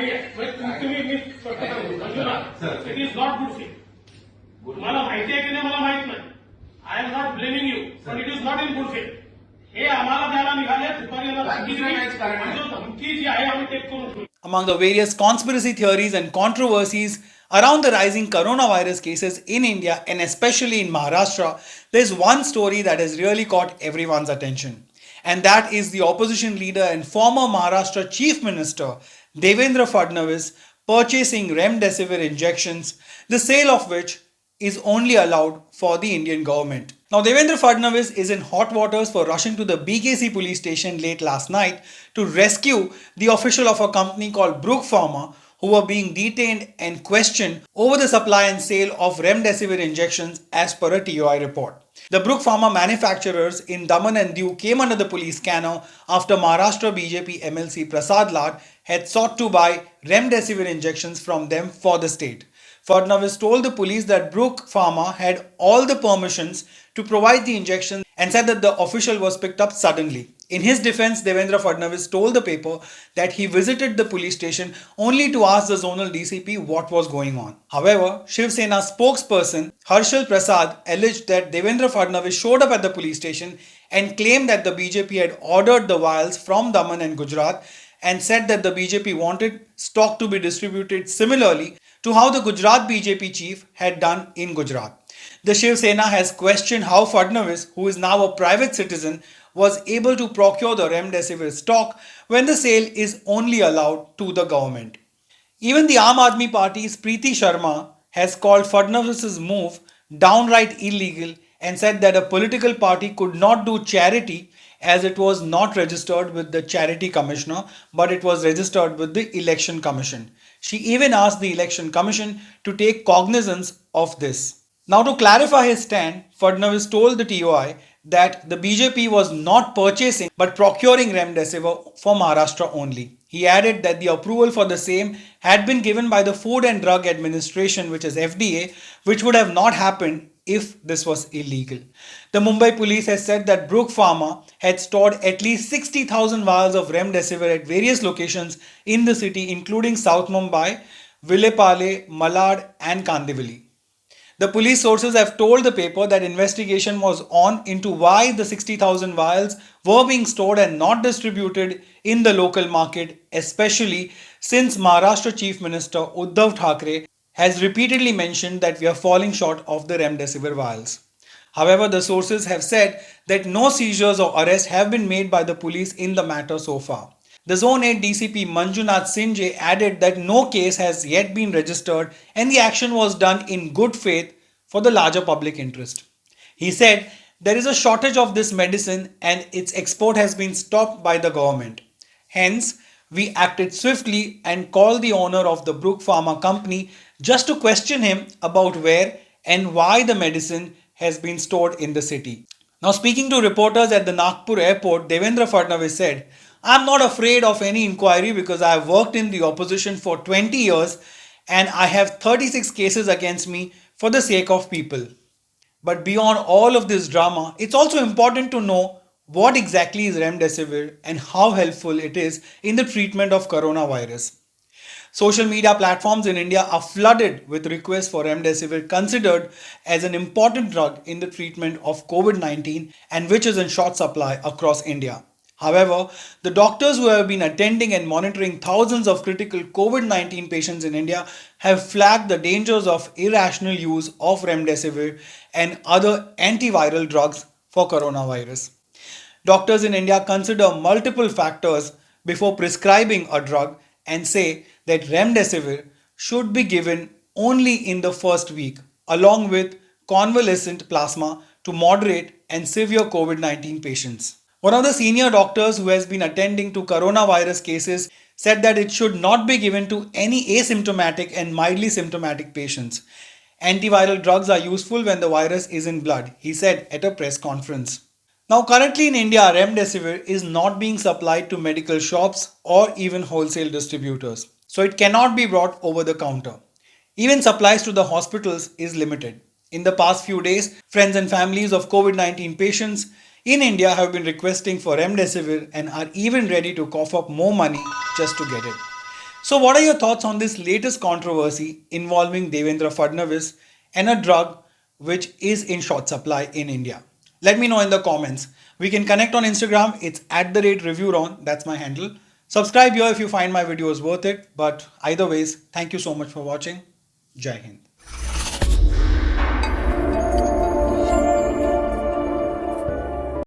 नाही आहे. तुम्ही मी स्पष्ट सांगतो Manjunath, it is not good faith. मला माहिती आहे की नाही मला माहित नाही. I am not blaming you, पण it is not in good faith. हे आम्हाला द्यायला निघाले तुपारीला धमकी जी आहे आम्ही टेक करून ठेवली. Among the various conspiracy theories and controversies around the rising coronavirus cases in India and especially in Maharashtra, there's one story that has really caught everyone's attention. And that is the opposition leader and former Maharashtra Chief Minister Devendra Fadnavis purchasing remdesivir injections, the sale of which is only allowed for the Indian government. Now, Devendra Fadnavis is in hot waters for rushing to the BKC police station late last night to rescue the official of a company called Brook Pharma, who were being detained and questioned over the supply and sale of remdesivir injections as per a TOI report. The Brook Pharma manufacturers in Daman and Diu came under the police scanner after Maharashtra BJP MLC Prasad Lad had sought to buy remdesivir injections from them for the state. Fadnavis told the police that Brook Pharma had all the permissions to provide the injections and said that the official was picked up suddenly. In his defense, Devendra Fadnavis told the paper that he visited the police station only to ask the zonal DCP what was going on. However, Shiv Sena spokesperson Harshal Prasad alleged that Devendra Fadnavis showed up at the police station and claimed that the BJP had ordered the vials from Daman and Gujarat and said that the BJP wanted stock to be distributed similarly to how the Gujarat BJP chief had done in Gujarat. The Shiv Sena has questioned how Fadnavis, who is now a private citizen, was able to procure the remdesivir stock when the sale is only allowed to the government. Even the Aam Aadmi Party's Preeti Sharma has called Fadnavis's move downright illegal and said that a political party could not do charity as it was not registered with the Charity Commissioner, but it was registered with the Election Commission. She even asked the Election Commission to take cognizance of this. Now, to clarify his stand, Fadnavis told the TOI that the BJP was not purchasing but procuring remdesivir for Maharashtra only. He added that the approval for the same had been given by the Food and Drug Administration, which is FDA, which would have not happened if this was illegal. The Mumbai police has said that Brook Pharma had stored at least 60,000 vials of remdesivir at various locations in the city, including South Mumbai, Vilepale, Malad, and Kandivali. The police sources have told the paper that investigation was on into why the 60,000 vials were being stored and not distributed in the local market, especially since Maharashtra Chief Minister Uddhav Thackeray has repeatedly mentioned that we are falling short of the remdesivir vials. However, the sources have said that no seizures or arrests have been made by the police in the matter so far. The Zone 8 DCP Manjunath Sinjay added that no case has yet been registered and the action was done in good faith for the larger public interest. He said there is a shortage of this medicine and its export has been stopped by the government. Hence, we acted swiftly and called the owner of the Brook Pharma company just to question him about where and why the medicine has been stored in the city. Now, speaking to reporters at the Nagpur airport, Devendra Fadnavis said, "I'm not afraid of any inquiry because I have worked in the opposition for 20 years and I have 36 cases against me for the sake of people." But beyond all of this drama, it's also important to know what exactly is remdesivir and how helpful it is in the treatment of coronavirus. Social media platforms in India are flooded with requests for remdesivir, considered as an important drug in the treatment of COVID-19 and which is in short supply across India. However, the doctors who have been attending and monitoring thousands of critical COVID-19 patients in India have flagged the dangers of irrational use of remdesivir and other antiviral drugs for coronavirus. Doctors in India consider multiple factors before prescribing a drug and say that remdesivir should be given only in the first week, along with convalescent plasma to moderate and severe COVID-19 patients. One of the senior doctors who has been attending to coronavirus cases said that it should not be given to any asymptomatic and mildly symptomatic patients. Antiviral drugs are useful when the virus is in blood, he said at a press conference. Now, currently in India, remdesivir is not being supplied to medical shops or even wholesale distributors, so it cannot be brought over the counter. Even supplies to the hospitals is limited. In the past few days, friends and families of COVID-19 patients in India have been requesting for remdesivir and are even ready to cough up more money just to get it. So, what are your thoughts on this latest controversy involving Devendra Fadnavis and a drug which is in short supply in India? Let me know in the comments. We can connect on Instagram. It's at the rate ReviewRon. That's my handle. Subscribe here if you find my videos worth it. But either ways, thank you so much for watching. Jai Hind.